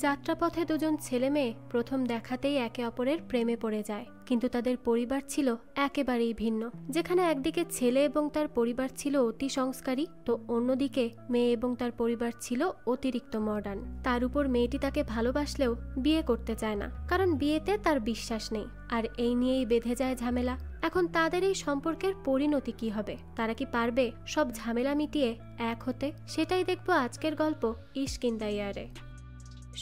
যাত্রাপথে দুজন ছেলে মেয়ে প্রথম দেখাতেই একে অপরের প্রেমে পড়ে যায়, কিন্তু তাদের পরিবার ছিল একেবারেই ভিন্ন। যেখানে একদিকে ছেলে এবং তার পরিবার ছিল অতি সংস্কারী, তো অন্যদিকে মেয়ে এবং তার পরিবার ছিল অতিরিক্ত মডার্ন। তার উপর মেয়েটি তাকে ভালোবাসলেও বিয়ে করতে চায় না, কারণ বিয়েতে তার বিশ্বাস নেই। আর এই নিয়েই বেঁধে যায় ঝামেলা। এখন তাদের এই সম্পর্কের পরিণতি কি হবে? তারা কি পারবে সব ঝামেলা মিটিয়ে এক হতে? সেটাই দেখবো আজকের গল্প ইশক ইন দ্য এয়ারে।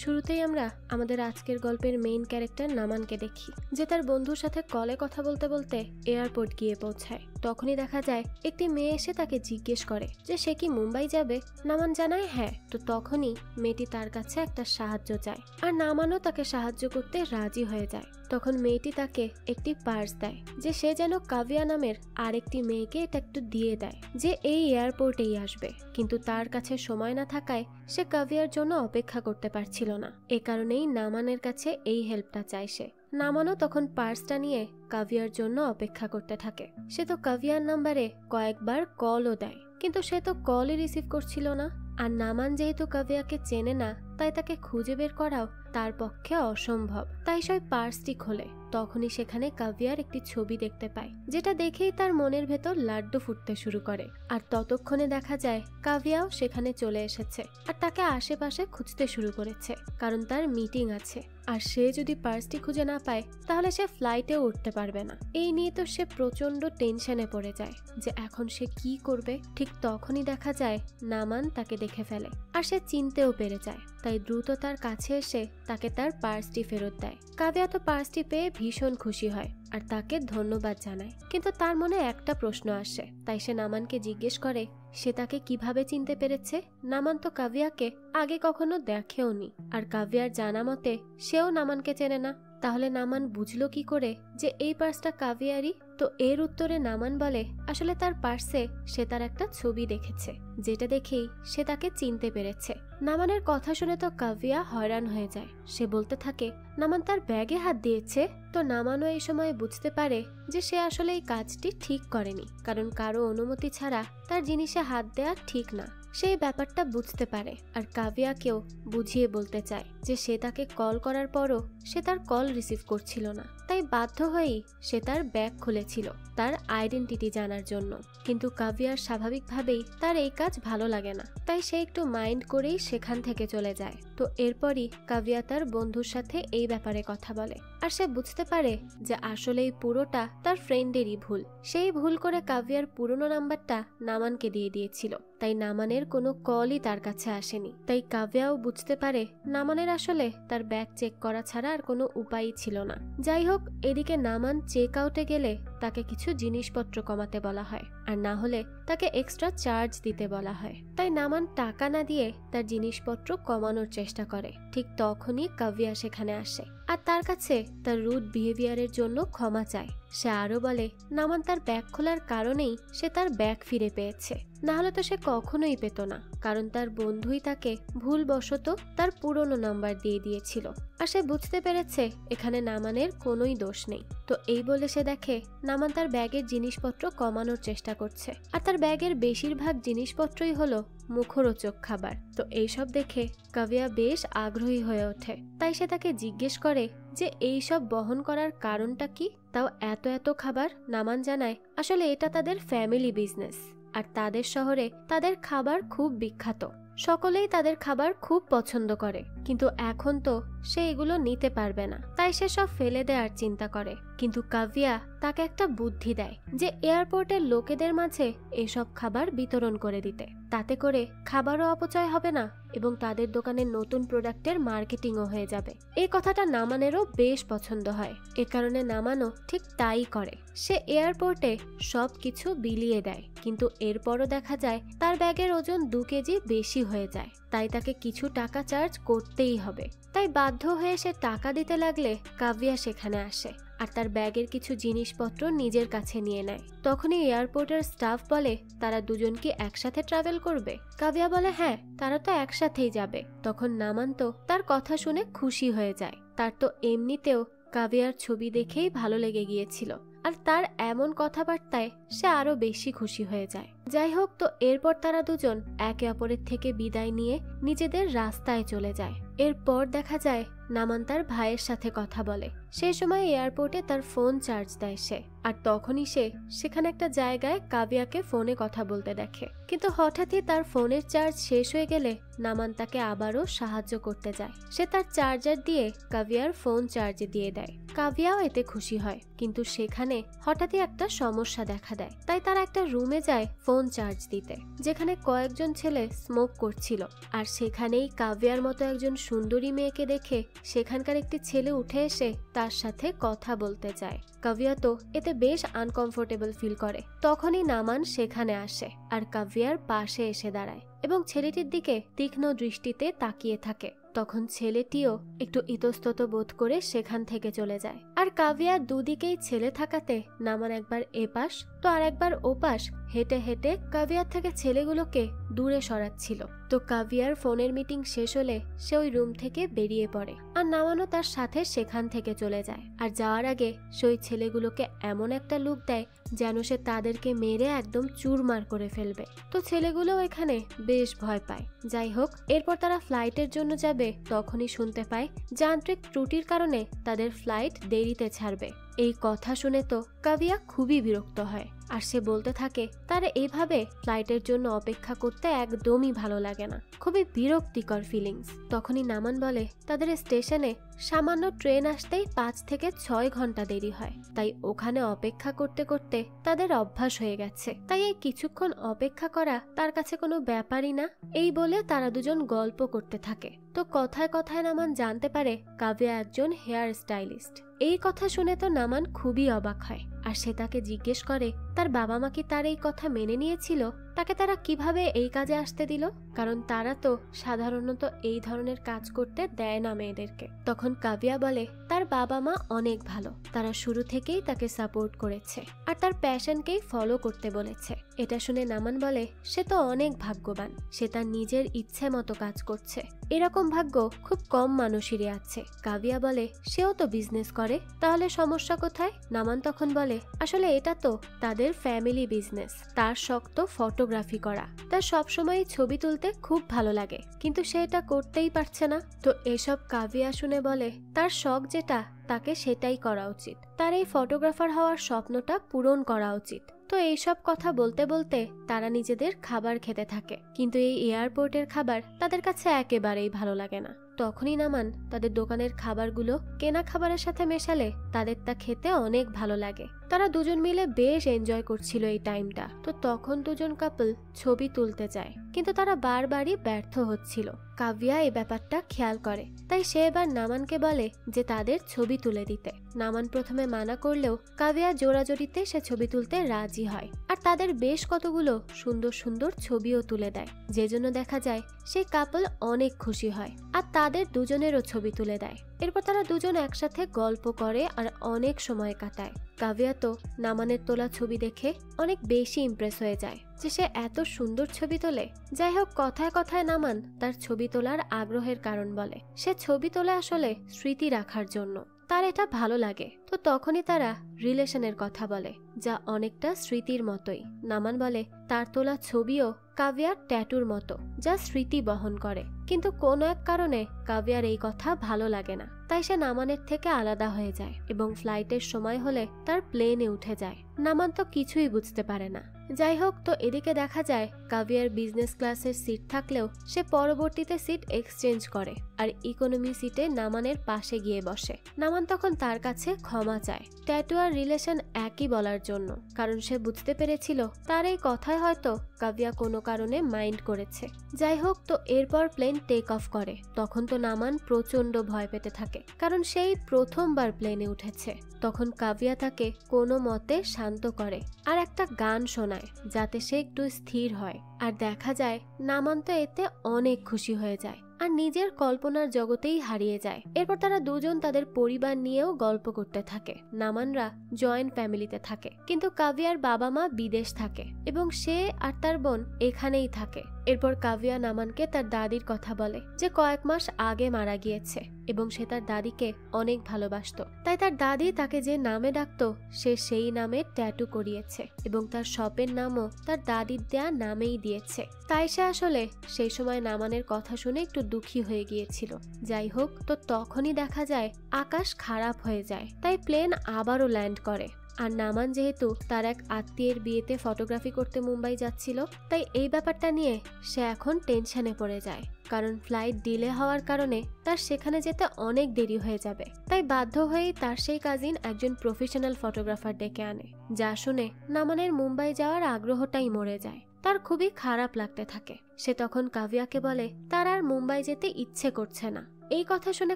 শুরুতেই আমরা আমাদের আজকের গল্পের মেইন ক্যারেক্টার নামানকে দেখি, যে তার বন্ধুর সাথে কলে কথা বলতে বলতে এয়ারপোর্ট গিয়ে পৌঁছায়। তখনই দেখা যায় একটি মেয়ে এসে তাকে জিজ্ঞেস করে যে সে কি মুম্বাই যাবে। নামান জানায় হ্যাঁ। তো তখনই মেয়েটি তার কাছে একটা সাহায্য চায়, আর নামানও তাকে সাহায্য করতে রাজি হয়ে যায়। তখন মেয়েটি তাকে একটি পার্স দেয়, যে সে যেন কাভিয়া নামের আরেকটি মেয়েকে এটা একটু দিয়ে দেয়, যে এই এয়ারপোর্টেই আসবে। কিন্তু তার কাছে সময় না থাকায় সে কাভিয়ার জন্য অপেক্ষা করতে পারছিল না। এ কারণেই নামানের কাছে এই হেল্পটা চায় সে। নামানও তখন পার্সটা নিয়ে কাভিয়ার জন্য অপেক্ষা করতে থাকে। সে তো কাভিয়ার নাম্বারে কয়েকবার কলও দেয়, কিন্তু সে তো কলই রিসিভ করছিল না। আর নামান যেহেতু কাভিয়াকে চেনে না, তাই তাকে খুঁজে বের করাও তার পক্ষে অসম্ভব। তাই সে পার্সটি খোলে। তখনই সেখানে কাভিয়ার একটি ছবি দেখতে পায়, যেটা দেখেই তার মনের ভেতর লাড্ডু ফুটতে শুরু করে। আর ততক্ষণে দেখা যায় কাভিয়াও সেখানে চলে এসেছে, আর তাকে আশেপাশে খুঁজতে শুরু করেছে, কারণ তার মিটিং আছে। আর সে যদি পার্সটি খুঁজে না পায় তাহলে সে ফ্লাইটেও উঠতে পারবে না। এই নিয়ে তো সে প্রচন্ড টেনশনে পড়ে যায় যে এখন সে কি করবে। ঠিক তখনই দেখা যায় নামান তাকে দেখে ফেলে, আর সে চিনতেও পেরে যায়। তাই দ্রুত তার কাছে এসে তাকে তার পার্সটি ফেরত দেয়। কাভিয়া তো পার্সটি পেয়ে ভীষণ খুশি হয় আর তাকে ধন্যবাদ জানায়। কিন্তু তার মনে একটা প্রশ্ন আসে, তাই সে নামানকে জিজ্ঞেস করে সে তাকে কিভাবে চিনতে পেরেছে। নামান তো কাভিয়াকে আগে কখনো দেখেও নি, আর কাভিয়ার জানা মতে সেও নামানকে চেনে না। তাহলে নামান বুঝলো কি করে যে এই পার্সটা কাভিয়ারই? তো এর উত্তরে নামান বলে আসলে তার পার্সে সে তার একটা ছবি দেখেছে, যেটা দেখেই সে তাকে চিনতে পেরেছে। নামানের কথা শুনে তো কাভিয়া হয়রান হয়ে যায়। সে বলতে থাকে নামান তার ব্যাগে হাত দিয়েছে। তো নামানও এই সময় বুঝতে পারে যে সে আসলে এই কাজটি ঠিক করেনি, কারণ কারো অনুমতি ছাড়া তার জিনিসে হাত দেওয়া ঠিক না। সেই ব্যাপারটা বুঝতে পারে, আর কাভিয়াকেও বুঝিয়ে বলতে চায় যে সে তাকে কল করার পরও সে তার কল রিসিভ করছিল না। তাই বাধ্য হয়েই সে তার ব্যাগ খুলেছিল তার আইডেন্টিটি জানার জন্য। কিন্তু কাভিয়ার স্বাভাবিকভাবেই তার এই কাজ ভালো লাগে না, তাই সে একটু মাইন্ড করেই সেখান থেকে চলে যায়। তো এরপরই কাভিয়া তার বন্ধুর সাথে এই ব্যাপারে কথা বলে, আর সে বুঝতে পারে যে আসলে এই পুরোটা তার ফ্রেন্ডেরই ভুল। সেই ভুল করে কাভিয়ার পুরনো নাম্বারটা নামানকে দিয়ে দিয়েছিল, তাই নামানের কোনো কলই তার কাছে আসেনি। তাই কাভিয়াও বুঝতে পারে নামানের আসলে তার ব্যাগ চেক করা ছাড়া আর কোনো উপায়ই ছিল না। যাই হোক, এদিকে নামান চেক আউটে গেলে তাকে কিছু জিনিসপত্র কমাতে বলা হয়, আর না হলে তাকে এক্সট্রা চার্জ দিতে বলা হয়। তাই নামান টাকা না দিয়ে তার জিনিসপত্র কমানোর চেষ্টা করে। ঠিক তখনই কাভিয়া সেখানে আসে, আর তার কাছে তার রুড বিহেভিয়ারের জন্য ক্ষমা চায়। সে আরো বলে নামান তার ব্যাগ খোলার কারণেই সে তার ব্যাগ ফিরে পেয়েছে, না হলে তো সে কখনোই পেত না, কারণ তার বন্ধুই তাকে ভুলবশত তার পুরনো নাম্বার দিয়ে দিয়েছিল। আর সে বুঝতে পেরেছে এখানে নামানের কোনোই দোষ নেই। তো এই বলে সে দেখে নামান তার ব্যাগের জিনিসপত্র কমানোর চেষ্টা করছে, আর তার ব্যাগের বেশিরভাগ জিনিসপত্রই হলো মুখরোচক খাবার। তো এইসব দেখে কাভিয়া বেশ আগ্রহী হয়ে ওঠে। তাই সে তাকে জিজ্ঞেস করে যে এইসব বহন করার কারণটা কি, তাও এত এত খাবার। নামান জানায় আসলে এটা তাদের ফ্যামিলি বিজনেস, আর তাদের শহরে তাদের খাবার খুব বিখ্যাত। সকলেই তাদের খাবার খুব পছন্দ করে, কিন্তু এখন তো সে এগুলো নিতে পারবে না, তাই সে সব ফেলে দেওয়ার চিন্তা করে। কিন্তু কাভিয়া তাকে একটা বুদ্ধি দেয় যে এয়ারপোর্টের লোকেদের মাঝে এসব খাবার বিতরণ করে দিতে। তাতে করে খাবারও অপচয় হবে না এবং তাদের দোকানের নতুন প্রোডাক্টের মার্কেটিংও হয়ে যাবে। এই কথাটা নামানেরও বেশ পছন্দ হয়। এ কারণে নামানও ঠিক তাই করে। সে এয়ারপোর্টে সব কিছু বিলিয়ে দেয়, কিন্তু এরপরও দেখা যায় তার ব্যাগের ওজন 2 কেজি বেশি হয়ে যায়। তাই তাকে কিছু টাকা চার্জ করতেই হবে। তাই বাধ্য হয়ে সে টাকা দিতে লাগলে কাভিয়া সেখানে আসে, আর তার ব্যাগের কিছু জিনিসপত্র নিজের কাছে নিয়ে নেয়। তখনই এয়ারপোর্টের স্টাফ বলে তারা দুজন কি একসাথে ট্রাভেল করবে। কাভিয়া বলে হ্যাঁ, তারা তো একসাথেই যাবে। তখন নামান তো তার কথা শুনে খুশি হয়ে যায়। তার তো এমনিতেও কাভিয়ার ছবি দেখেই ভালো লেগে গিয়েছিল, আর তার এমন কথাবার্তায় সে আরো বেশি খুশি হয়ে যায়। যাই হোক, তো এরপর তারা দুজন একে অপরের থেকে বিদায় নিয়ে নিজেদের রাস্তায় চলে যায়। এরপর দেখা যায় নামান তার ভাইয়ের সাথে কথা বলে। সেই সময় এয়ারপোর্টে তার ফোন চার্জ দেয় সে, আর তখনই সে সেখানে একটা জায়গায় কাভিয়াকে ফোনে কথা বলতে দেখে। কিন্তু হঠাৎই তার ফোনের চার্জ শেষ হয়ে গেলে নামান তাকে আবারও সাহায্য করতে যায়। সে তার চার্জার দিয়ে কাভিয়ার ফোন চার্জে দিয়ে দেয়। কাভিয়াও এতে খুশি হয়, কিন্তু সেখানে হঠাৎই একটা সমস্যা দেখা দেয়। তাই তারা একটা রুমে যায় ফোন চার্জ দিতে, যেখানে কয়েকজন ছেলে স্মোক করছিল। আর সেখানেই কাভিয়ার মতো একজন সুন্দরী মেয়েকে দেখে সেখানকার একটি ছেলে উঠে এসে তার সাথে কথা বলতে চায়। কাভিয়া তো এতে বেশ আনকমফোর্টেবল ফিল করে। তখনই নামান সেখানে আসে আর কাভিয়ার পাশে এসে দাঁড়ায় এবং ছেলেটির দিকে তীক্ষ্ণ দৃষ্টিতে তাকিয়ে থাকে। তখন ছেলেটিও একটু ইতস্তত বোধ করে সেখান থেকে চলে যায়। আর কাভিয়ার দুদিকেই ছেলে থাকাতে নামান একবার এপাশ তো আর একবার ওপাশ হেঁটে হেঁটে কাভিয়ার থেকে ছেলেগুলোকে দূরে সরাচ্ছিল। তো কাভিয়ার ফোনের মিটিং শেষ হলে সে ওই রুম থেকে বেরিয়ে পড়ে, আর নামানও তার সাথে সেখান থেকে চলে যায়। আর যাওয়ার আগে সে ওই ছেলেগুলোকে এমন একটা লুক দেয় যেন সে তাদেরকে মেরে একদম চুরমার করে ফেলবে। তো ছেলেগুলো এখানে বেশ ভয় পায়। যাই হোক, এরপর তারা ফ্লাইটের জন্য যাবে, তখনই শুনতে পায় যান্ত্রিক ত্রুটির কারণে তাদের ফ্লাইট দেরিতে ছাড়বে। এই কথা শুনে তো কাভিয়া খুবই বিরক্ত হয়, আর সে বলতে থাকে তার এইভাবে ফ্লাইটের জন্য অপেক্ষা করতে একদমই ভালো লাগে না, খুবই বিরক্তিকর ফিলিংস। তখনই নামান বলে তাদের স্টেশনে সামান্য ট্রেন আসতেই 5 থেকে 6 ঘন্টা দেরি হয়, তাই ওখানে অপেক্ষা করতে করতে তাদের অভ্যাস হয়ে গেছে, তাই এই কিছুক্ষণ অপেক্ষা করা তার কাছে কোনো ব্যাপারই না। এই বলে তারা দুজন গল্প করতে থাকে। তো কথায় কথায় নামান জানতে পারে কাভিয়া একজন হেয়ার স্টাইলিস্ট। এই কথা শুনে তো নামান খুবই অবাক হয়, আর সে তাকে জিজ্ঞেস করে তার বাবা মা কি তার এই কথা মেনে নিয়েছিল, তাকে তারা কিভাবে এই কাজে আসতে দিল, কারণ তারা তো সাধারণত এই ধরনের কাজ করতে দেয় না মেয়েদেরকে। তখন কাভিয়া বলে তার বাবা মা অনেক ভালো, তারা শুরু থেকেই তাকে সাপোর্ট করেছে আর তার প্যাশনকেই ফলো করতে বলেছে। এটা শুনে নামান বলে সে তো অনেক ভাগ্যবান, সে তার নিজের ইচ্ছে মতো কাজ করছে, এরকম ভাগ্য খুব কম মানুষেরই আছে। কাভিয়া বলে সেও তো বিজনেস করে, তাহলে সমস্যা কোথায়? নামান তখন বলে আসলে এটা তো তাদের ফ্যামিলি বিজনেস, তার শখ তো ফটোগ্রাফি করা, তার সবসময় ছবি তুলতে খুব ভালো লাগে, কিন্তু সে এটা করতেই পারছে না। তো এসব কাভিয়া শুনে বলে তার শখ যেটা তাকে সেটাই করা উচিত, তার এই ফটোগ্রাফার হওয়ার স্বপ্নটা পূরণ করা উচিত। তো এইসব কথা বলতে বলতে তারা নিজেদের খাবার খেতে থাকে, কিন্তু এই এয়ারপোর্টের খাবার তাদের কাছে একেবারেই ভালো লাগে না। তখনই নামান তাদের দোকানের খাবারগুলো কেনা খাবারের সাথে মেশালে তাদের তা খেতে অনেক ভালো লাগে। তারা দুজন মিলে বেশ এনজয় করছিল এই টাইমটা। তো তখন দুজন কাপল ছবি তুলতে চায়, কিন্তু তারা বারবারই ব্যর্থ হচ্ছিল। কাভিয়া এই ব্যাপারটা খেয়াল করে, তাই সে এবার নামানকে বলে যে তাদের ছবি তুলে দিতে। নামান প্রথমে মানা করলেও কাভিয়া জোরাজোরিতে সে ছবি তুলতে রাজি হয়, আর তাদের বেশ কতগুলো সুন্দর সুন্দর ছবিও তুলে দেয়, যে জন্য দেখা যায় সেই কাপল অনেক খুশি হয় আর তাদের দুজনেরও ছবি তুলে দেয়। এরপর তারা দুজন একসাথে গল্প করে আর অনেক সময় কাটায়। কাভিয়া তো নামানের তোলা ছবি দেখে অনেক বেশি ইমপ্রেস হয়ে যায় যে সে এত সুন্দর ছবি তোলে। যাই হোক, কথায় কথায় নামান তার ছবি তোলার আগ্রহের কারণ বলে সে ছবি তোলে আসলে স্মৃতি রাখার জন্য, তার এটা ভালো লাগে। তো তখনই তারা রিলেশনের কথা বলে, যা অনেকটা স্মৃতির মতোই। নামান বলে তার তোলা ছবিও কাভিয়ার ট্যাটুর মতো, যা স্মৃতি বহন করে, কিন্তু কোনো এক কারণে কাভিয়ার এই কথা ভালো লাগে না, তাই সে নামানের থেকে আলাদা হয়ে যায় এবং ফ্লাইটের সময় হলে তার প্লেনে উঠে যায়। নামান তো কিছুই বুঝতে পারে না। যাই হোক, তো এদিকে দেখা যায় কাভিয়ার বিজনেস ক্লাসের সিট থাকলেও সে পরবর্তীতে সিট এক্সচেঞ্জ করে আর ইকোনমি সিটে নামানের পাশে গিয়ে বসে। নামান তখন তার কাছে ক্ষমা চায় ট্যাটু আর রিলেশন একই বলার জন্য, কারণ সে বুঝতে পেরেছিল তার এই কথায় হয়তো কাভিয়া কোনো কারণে মাইন্ড করেছে। যাই হোক, তো এরপর প্লেন টেক অফ করে। তখন তো নামান প্রচন্ড ভয় পেতে থাকে, কারণ সেই প্রথমবার প্লেনে উঠেছে। তখন কাভিয়া তাকে কোনো মতে শান্ত করে আর একটা গান শোনায় যাতে সে একটু স্থির হয়। আর দেখা যায় নামান তো এতে অনেক খুশি হয়ে যায়। আর নিজের কল্পনার জগতেই হারিয়ে যায়। এরপর তারা দুজন তাদের পরিবার নিয়েও গল্প করতে থাকে। নামানরা জয়েন্ট ফ্যামিলিতে থাকে, কিন্তু কাভিয়ার বাবা মা বিদেশ থাকে এবং সে আর তার বোন এখানেই থাকে। এরপর কাভিয়া নামানকে তার দাদির কথা বলে যে কয়েক মাস আগে মারা গিয়েছে এবং সে তার দাদিকে অনেক ভালোবাসতো, তাই তার দাদি তাকে যে নামে ডাকতো সে সেই নামে ট্যাটু করিয়েছে এবং তার শপের নামও তার দাদির দেয়া নামেই দিয়েছে। তাই সে আসলে সেই সময় নামানের কথা শুনে একটু দুঃখী হয়ে গিয়েছিল। যাই হোক, তো তখনই দেখা যায় আকাশ খারাপ হয়ে যায়, তাই প্লেন আবারও ল্যান্ড করে। আর নামান যেহেতু তার এক আত্মীয়ের বিয়েতে ফটোগ্রাফি করতে মুম্বাই যাচ্ছিল, তাই এই ব্যাপারটা নিয়ে সে এখন টেনশনে পড়ে যায়, কারণ ফ্লাইট ডিলে হওয়ার কারণে তার সেখানে যেতে অনেক দেরি হয়ে যাবে। তাই বাধ্য হয়েই তার সেই কাজিন একজন প্রফেশনাল ফটোগ্রাফার ডেকে আনে, যা শুনে নামানের মুম্বাই যাওয়ার আগ্রহটাই মরে যায়। তার খুবই খারাপ লাগতে থাকে। সে তখন কাভিয়াকে বলে তার আর মুম্বাই যেতে ইচ্ছে করছে না। এই কথা শুনে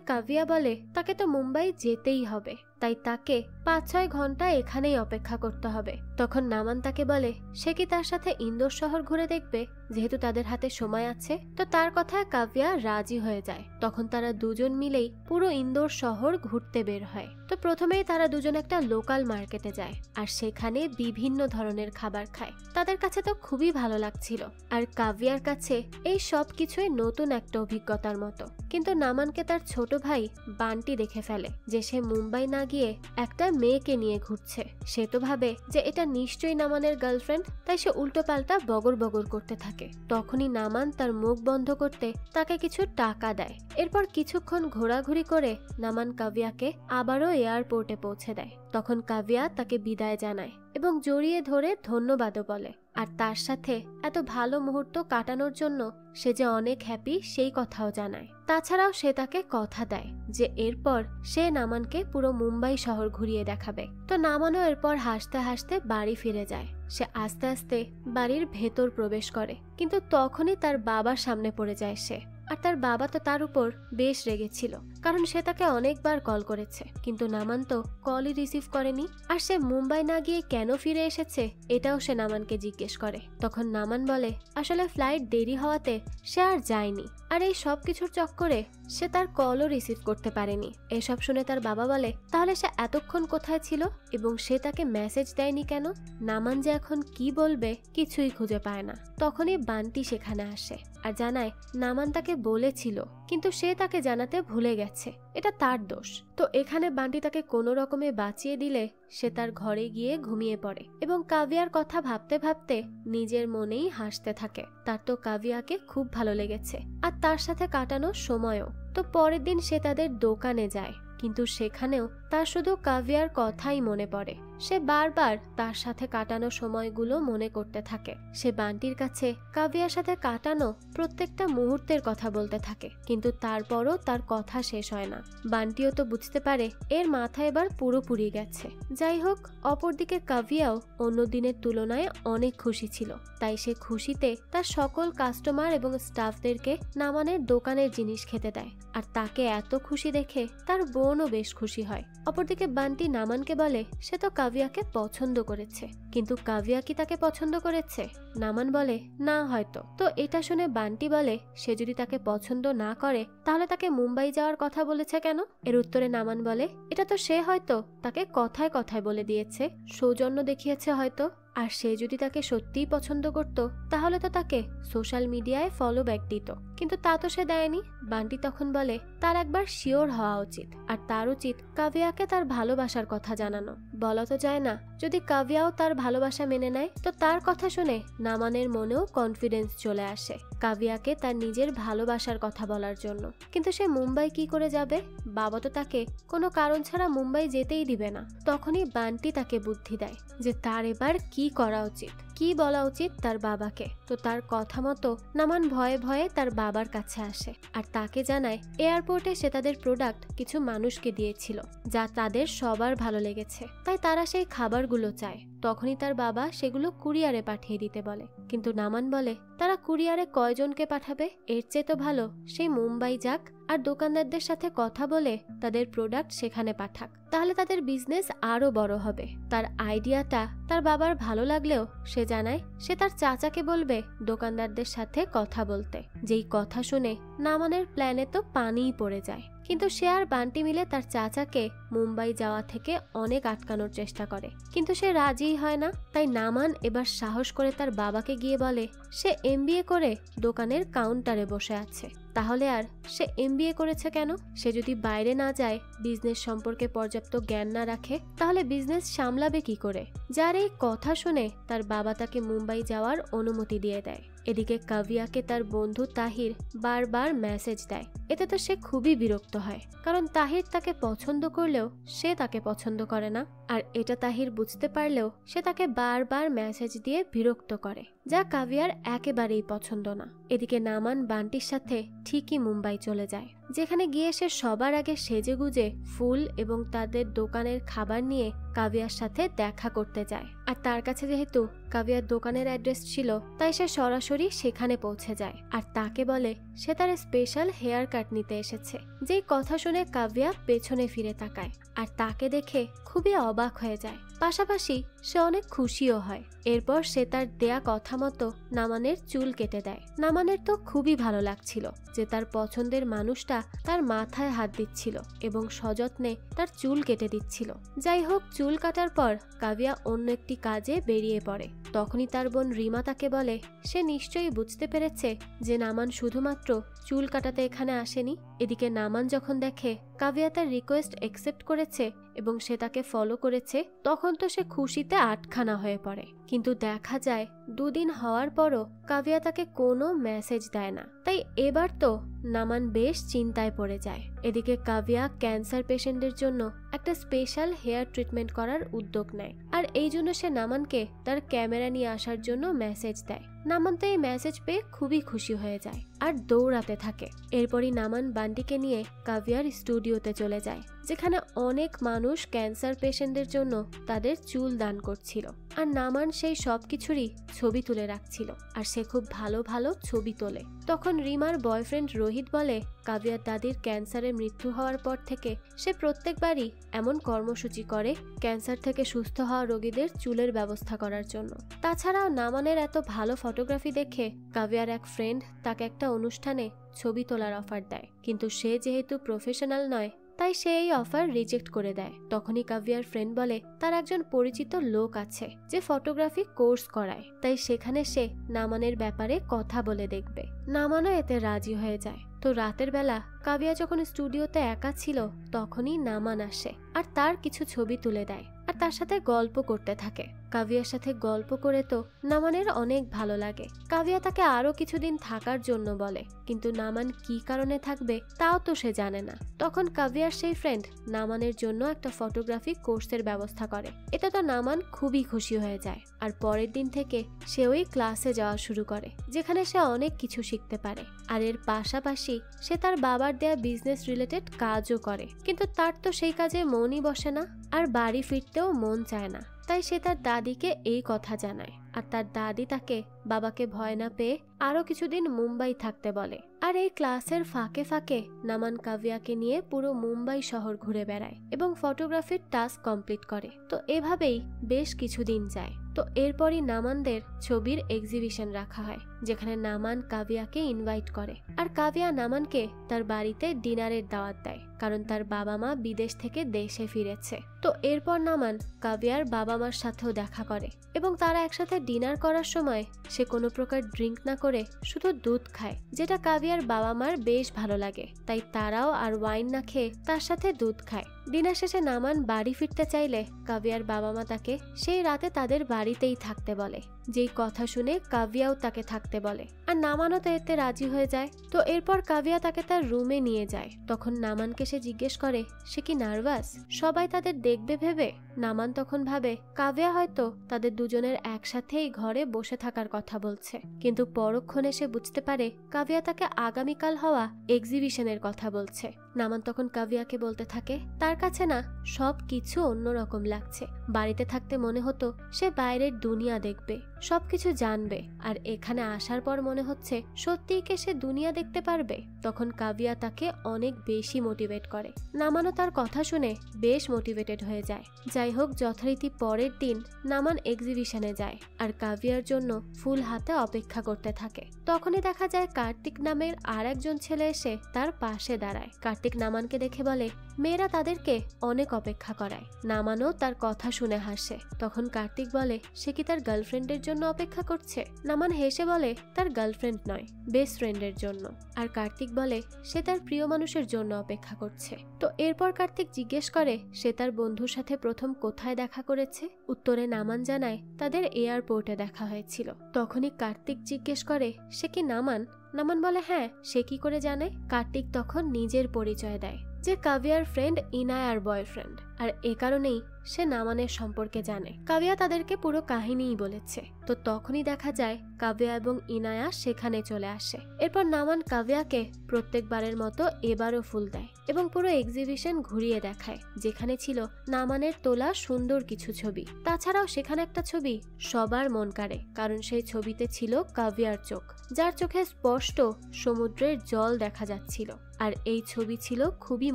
কাভিয়া বলে তাকে তো মুম্বাই যেতেই হবে, তাই তাকে 5-6 ঘন্টা এখানেই অপেক্ষা করতে হবে। তখন নামান তাকে বলে সে কি তার সাথে ইন্দোর শহর ঘুরে দেখবে, যেহেতু তাদের হাতে সময় আছে। তো তার কথায় কাভিয়া রাজি হয়ে যায়। তখন তারা দুজন মিলেই পুরো ইন্দোর শহর ঘুরতে বের হয়। তো প্রথমেই তারা দুজন একটা লোকাল মার্কেটে যায় আর সেখানে বিভিন্ন ধরনের খাবার খায়। তাদের কাছে তো খুবই ভালো লাগছিল, আর কাভিয়ার কাছে এই সব কিছুই নতুন একটা অভিজ্ঞতার মতো। কিন্তু নামানকে তার ছোট ভাই বান্টি দেখে ফেলে যে সে মুম্বাই না গিয়ে একটা মেয়েকে নিয়ে ঘুরছে। সে তো ভাবে যে এটা নিশ্চয়ই নামানের গার্লফ্রেন্ড, তাই সে উল্টো পাল্টা বগর বগর করতে থাকে। তখনই নামান তার মুখ বন্ধ করতে তাকে কিছু টাকা দেয়। এরপর কিছুক্ষণ ঘোরাঘুরি করে নামান কাভিয়াকে আবারও এয়ারপোর্টে পৌঁছে দেয়। তখন কাভিয়া তাকে বিদায় জানায় এবং জড়িয়ে ধরে ধন্যবাদও বলে, আর তার সাথে এত ভালো মুহূর্ত কাটানোর জন্য সে যে অনেক হ্যাপি সেই কথাও জানায়। তাছাড়াও সে তাকে কথা দেয় যে এরপর সে নামানকে পুরো মুম্বাই শহর ঘুরিয়ে দেখাবে। তো নামানও এরপর হাসতে হাসতে বাড়ি ফিরে যায়। সে আস্তে আস্তে বাড়ির ভেতর প্রবেশ করে, কিন্তু তখনই তার বাবার সামনে পড়ে যায় সে। আর তার বাবা তো তার উপর বেশ রেগেছিল, কারণ সে তাকে অনেকবার কল করেছে কিন্তু নামান তো কলই রিসিভ করেনি। আর সে মুম্বাই না গিয়ে কেন ফিরে এসেছে এটাও সে নামানকে জিজ্ঞেস করে। তখন নামান বলে আসলে ফ্লাইট দেরি হওয়াতে সে আর যায়নি, আর এই সব কিছুর চক্করে সে তার কলও রিসিভ করতে পারেনি। এসব শুনে তার বাবা বলে তাহলে সে এতক্ষণ কোথায় ছিল এবং সে তাকে মেসেজ দেয়নি কেন। নামান যে এখন কি বলবে কিছুই খুঁজে পায় না। তখনই বান্টি সেখানে আসে আর জানায় নামান তাকে বলেছিল, কিন্তু সে তাকে জানাতে ভুলে গেছে, এটা তার দোষ। তো এখানে বান্টি তাকে কোনো রকমে বাঁচিয়ে দিলে সে তার ঘরে গিয়ে ঘুমিয়ে পড়ে এবং কাভিয়ার কথা ভাবতে ভাবতে নিজের মনেই হাসতে থাকে। তার তো কাভিয়াকে খুব ভালো লেগেছে আর তার সাথে কাটানো সময়ও। তো পরের দিন সে তাদের দোকানে যায়, কিন্তু সেখানেও তার শুধু কাভিয়ার কথাই মনে পড়ে। সে বারবার তার সাথে কাটানো সময়গুলো মনে করতে থাকে। সে বান্টির কাছে কাভিয়ার সাথে কাটানো প্রত্যেকটা মুহূর্তের কথা বলতে থাকে, কিন্তু তারপরও তার কথা শেষ হয় না। বান্টিও তো বুঝতে পারে এর মাথা এবার পুরোপুরি গেছে। যাই হোক, অপরদিকে কাভিয়াও অন্য দিনের তুলনায় অনেক খুশি ছিল। তাই সে খুশিতে তার সকল কাস্টমার এবং স্টাফদেরকে নামানের দোকানের জিনিস খেতে দেয়। আর তাকে এত খুশি দেখে তার বোনও বেশ খুশি হয়। অপরদিকে বান্টি নামানকে বলে সে তো কাভিয়াকে পছন্দ করেছে, কিন্তু কাভিয়া কি তাকে পছন্দ করেছে? নামান বলে না হয়তো। তো এটা শুনে বান্টি বলে সে যদি তাকে পছন্দ না করে তাহলে তাকে মুম্বাই যাওয়ার কথা বলেছে কেন? এর উত্তরে নামান বলে এটা তো সে হয়তো তাকে কথায় কথায় বলে দিয়েছে, সৌজন্য দেখিয়েছে হয়তো। আর সে যদি তাকে সত্যিই পছন্দ করত তাহলে তো তাকে সোশ্যাল মিডিয়ায় ফলো ব্যাক দিত, কিন্তু তা তো সে দেয়নি। বান্টি তখন বলে তার একবার শিওর হওয়া উচিত, আর তার উচিত কাভিয়াকে তার ভালোবাসার কথা জানানো। বলা তো যায় না, যদি কাভিয়াও তার ভালোবাসা মেনে নেয় তো তার কথা শুনে নামানের মনেও কনফিডেন্স চলে আসে কাভিয়াকে তার নিজের ভালোবাসার কথা বলার জন্য। কিন্তু সে মুম্বাই কি করে যাবে? বাবা তো তাকে কোনো কারণ ছাড়া মুম্বাই যেতেই দিবে না। তখনই বান্টি তাকে বুদ্ধি দেয় যে তার এবার কি করা উচিত, কি বলা উচিত তার বাবাকে। তো তার কথা মতো নামান ভয়ে ভয়ে তার বাবার কাছে আসে আর তাকে জানায় এয়ারপোর্টে সে তাদের প্রোডাক্ট কিছু মানুষকে দিয়েছিল যা তাদের সবার ভালো লেগেছে, তাই তারা সেই খাবারগুলো চায়। তখনই তার বাবা সেগুলো কুরিয়ারে পাঠিয়ে দিতে বলে। কিন্তু নামান বলে তারা কুরিয়ারে কয়জনকে পাঠাবে, এর চেয়ে তো ভালো সেই মুম্বাই যাক আর দোকানদারদের সাথে কথা বলে তাদের প্রোডাক্ট সেখানে পাঠাক, তাহলে তাদের বিজনেস আরো বড় হবে। তার আইডিয়াটা তার বাবার ভালো লাগলেও সে জানায় সে তার চাচাকে বলবে দোকানদারদের সাথে কথা বলতে। যেই কথা শুনে নামানের প্ল্যানে তো পানিই পড়ে যায়। কিন্তু সে আর বান্টি মিলে তার চাচাকে মুম্বাই যাওয়া থেকে অনেক আটকানোর চেষ্টা করে, কিন্তু সে রাজিই হয় না। তাই নামান এবার সাহস করে তার বাবাকে গিয়ে বলে সে এমবিএ করে দোকানের কাউন্টারে বসে আছে। তাহলে আর সে এমবিএ করেছে কেন? সে যদি বাইরে না যায়, বিজনেস সম্পর্কে পর্যাপ্ত জ্ঞান না রাখে, তাহলে বিজনেস সামলাবে কি করে? যার এই কথা শুনে তার বাবা তাকে মুম্বাই যাওয়ার অনুমতি দিয়ে দেয়। এদিকে কাভিয়াকে তার বন্ধু তাহির বারবার মেসেজ দেয়। এতে তো সে খুবই বিরক্ত হয়, কারণ তাহির তাকে পছন্দ করলেও সে তাকে পছন্দ করে না। আর এটা তাহির বুঝতে পারলেও সে তাকে বারবার মেসেজ দিয়ে বিরক্ত করে, যা কাভিয়ার একেবারেই পছন্দ না। এদিকে নামান বান্টির সাথে ঠিকই মুম্বাই চলে যায়, যেখানে গিয়ে সে সবার আগে সেজেগুজে ফুল এবং তাদের দোকানের খাবার নিয়ে কাভিয়ার সাথে দেখা করতে যায়। আর তার কাছে যেহেতু কাভিয়ার দোকানের অ্যাড্রেস ছিল, তাই সে সরাসরি সেখানে পৌঁছে যায় আর তাকে বলে সে তার স্পেশাল হেয়ার কাট নিতে এসেছে। যেই কথা শুনে কাভিয়া পেছনে ফিরে তাকায় আর তাকে দেখে খুবই অবাক হয়ে যায়, পাশাপাশি সে অনেক খুশিও হয়। এরপর সে তার দেয়া কথা মতো নামানের চুল কেটে দেয়। নামানের তো খুবই ভালো লাগছিল যে তার পছন্দের মানুষটা তার মাথায় হাত দিচ্ছিল এবং সযত্নে তার চুল কেটে দিচ্ছিল। যাই হোক, চুল কাটার পর কাভিয়া অন্য একটি কাজে বেরিয়ে পড়ে। তখনই তার বোন রিমা তাকে বলে সে নিশ্চয়ই বুঝতে পেরেছে যে নামান শুধুমাত্র চুল কাটাতে এখানে আসেনি। এদিকে নামান যখন দেখে কাভিয়া তার রিকোয়েস্ট অ্যাকসেপ্ট করেছে এবং সে তাকে ফলো করেছে, তখন তো সে খুশিতে আটখানা হয়ে পড়ে। কিন্তু দেখা যায় 2 দিন হওয়ার পরও কাভিয়া তাকে কোনো মেসেজ দেয় না। তাই এবার তো নামান বেশ চিন্তায় পড়ে যায়। এদিকে কাভিয়া ক্যান্সার পেশেন্টদের জন্য একটা স্পেশাল হেয়ার ট্রিটমেন্ট করার উদ্যোগ নেয়, আর এই জন্য সে নামানকে তার ক্যামেরা নিয়ে আসার জন্য মেসেজ দেয়। নামান তো এই মেসেজ পেয়ে খুবই খুশি হয়ে যায় আর দৌড়াতে থাকে। এরপরই নামান বান্টিকে নিয়ে কাভিয়ার স্টুডিওতে চলে যায়, যেখানে অনেক মানুষ ক্যান্সার পেশেন্টদের জন্য তাদের চুল দান করছিল। আর নামান সেই সব কিছুরই ছবি তুলে রাখছিল, আর সে খুব ভালো ভালো ছবি তোলে। তখন রিমার বয়ফ্রেন্ড রোহিত বলে কাভিয়ার দাদির ক্যান্সারে মৃত্যু হওয়ার পর থেকে সে প্রত্যেকবারই এমন কর্মসূচি করে ক্যান্সার থেকে সুস্থ হওয়া রোগীদের চুলের ব্যবস্থা করার জন্য। তাছাড়াও নামানের এত ভালো ফটোগ্রাফি দেখে কাভিয়ার এক ফ্রেন্ড তাকে একটা অনুষ্ঠানে ছবি তোলার অফার দেয়, কিন্তু সে যেহেতু প্রফেশনাল নয় তাই সে এই অফার রিজেক্ট করে দেয়। তখনই কাভিয়ার ফ্রেন্ড বলে তার একজন পরিচিত লোক আছে যে ফটোগ্রাফি কোর্স করায়, তাই সেখানে সে নামানের ব্যাপারে কথা বলে দেখবে। নামানও এতে রাজি হয়ে যায়। তো রাতের বেলা কাভিয়া যখন স্টুডিওতে একা ছিল, তখনই নামান আসে আর তার কিছু ছবি তুলে দেয় আর তার সাথে গল্প করতে থাকে। কাভিয়ার সাথে গল্প করে তো নামানের অনেক ভালো লাগে। কাভিয়া তাকে আরো কিছুদিন থাকার জন্য বলে, কিন্তু নামান কি কারণে থাকবে তাও তো সে জানে না। তখন কাভিয়ার সেই ফ্রেন্ড নামানের জন্য একটা ফটোগ্রাফি কোর্সের ব্যবস্থা করে। এতে তো নামান খুবই খুশি হয়ে যায় আর পরের দিন থেকে সে ওই ক্লাসে যাওয়া শুরু করে, যেখানে সে অনেক কিছু শিখতে পারে। আর এর পাশাপাশি সে তার বাবার দেয়া বিজনেস রিলেটেড কাজও করে, কিন্তু তার তো সেই কাজে মনই বসে না আর বাড়ি ফিরতেও মন চায় না। তাই সে তার দাদিকে এই কথা জানায় আর তার দাদি তাকে বাবাকে ভয় না পেয়ে আরো কিছুদিন মুম্বাই থাকতে বলে। আর এই ক্লাসের ফাঁকে ফাঁকে নামান কাভিয়াকে নিয়ে পুরো মুম্বাই শহর ঘুরে বেড়ায় এবং ফটোগ্রাফির টাস্ক কমপ্লিট করে। তো এভাবেই বেশ কিছুদিন যায়। তো এরপরই নামানদের ছবির এক্সিবিশন রাখা হয়, যেখানে নামান কাভিয়াকে ইনভাইট করে আর কাভিয়া নামানকে তার বাড়িতে ডিনারের দাওয়াত দেয়, কারণ তার বাবা মা বিদেশ থেকে দেশে ফিরেছে। তো এরপর নামান কাভিয়ার বাবা মার সাথেও দেখা করে এবং তারা একসাথে ডিনার করার সময় সে কোনো প্রকার ড্রিঙ্ক না করে শুধু দুধ খায়, যেটা কাভিয়ার বাবা মার বেশ ভালো লাগে। তাই তারাও আর ওয়াইন না খেয়ে তার সাথে দুধ খায়। ডিনার শেষে নামান বাড়ি ফিরতে চাইলে কাভিয়ার বাবা মা তাকে সেই রাতে তাদের বাড়িতেই থাকতে বলে। যেই কথা শুনে কাভিয়াও তাকে থাকতে বলে, আর নামানও তো এতে রাজি হয়ে যায়। তো এরপর কাভিয়া তাকে তার রুমে নিয়ে যায়। তখন নামানকে সে জিজ্ঞেস করে সে কি নার্ভাস, সবাই তাদের দেখবে ভেবে। নামান তখন ভাবে কাভিয়া হয়তো তাদের দুজনের একসাথেই ঘরে বসে থাকার কথা বলছে, কিন্তু পরক্ষণে সে বুঝতে পারে কাভিয়া তাকে আগামীকাল হওয়া এক্সিবিশনের কথা বলছে। নামান তখন কাভিয়াকে বলতে থাকে তার কাছে না সব কিছু অন্যরকম লাগছে, বাড়িতে থাকতে মনে হতো সে বাইরের দুনিয়া দেখবে, সবকিছু জানবে, আর এখানে আসার পর মনে হচ্ছে সত্যিই কে সে দুনিয়া দেখতে পারবে। তখন কাভিয়া তাকে অনেক বেশি মোটিভেট করে। নামানও তার কথা শুনে বেশ মোটিভেটেড হয়ে যায়। যাই হোক, যথারীতি পরের দিন নামান এক্সিবিশনে যায় আর কাভিয়ার জন্য ফুল হাতে অপেক্ষা করতে থাকে। তখনই দেখা যায় কার্তিক নামের আর একজন ছেলে এসে তার পাশে দাঁড়ায়। কার্তিক নামানকে দেখে বলে মেয়েরা তাদেরকে অনেক অপেক্ষা করায়। নামানও তার কথা শুনে হাসে। তখন কার্তিক বলে সে কি তার গার্লফ্রেন্ডের জন্য অপেক্ষা করছে। নামান হেসে বলে তার গার্লফ্রেন্ড নয়, বেস্ট ফ্রেন্ডের জন্য। আর কার্তিক বলে সে তার প্রিয় মানুষের জন্য অপেক্ষা করছে। তো এরপর কার্তিক জিজ্ঞেস করে সে তার বন্ধুর সাথে প্রথম কোথায় দেখা করেছে। উত্তরে নামান জানায় তাদের এয়ারপোর্টে দেখা হয়েছিল। তখনই কার্তিক জিজ্ঞেস করে সে কি নামান। নামান বলে হ্যাঁ, সে কি করে জানে। কার্তিক তখন নিজের পরিচয় দেয় যে কাভিয়ার ফ্রেন্ড ইনায়ার বয়ফ্রেন্ড, আর এ কারণেই সে নামানের সম্পর্কে জানে। কাভিয়া তাদেরকে পুরো কাহিনীই বলেছে। তো তখনই দেখা যায় কাভিয়া এবং ইনায়া সেখানে চলে আসে। এরপর নামান কাভিয়াকে প্রত্যেকবারের মতো এবারও ফুল দেয় এবং পুরো এক্সিবিশন ঘুরিয়ে দেখায়, যেখানে ছিল নামানের তোলা সুন্দর কিছু ছবি। তাছাড়াও সেখানে একটা ছবি সবার মন কাড়ে, কারণ সেই ছবিতে ছিল কাভিয়ার চোখ, যার চোখে স্পষ্ট সমুদ্রের জল দেখা যাচ্ছিল। আর এই ছবি ছিল খুবই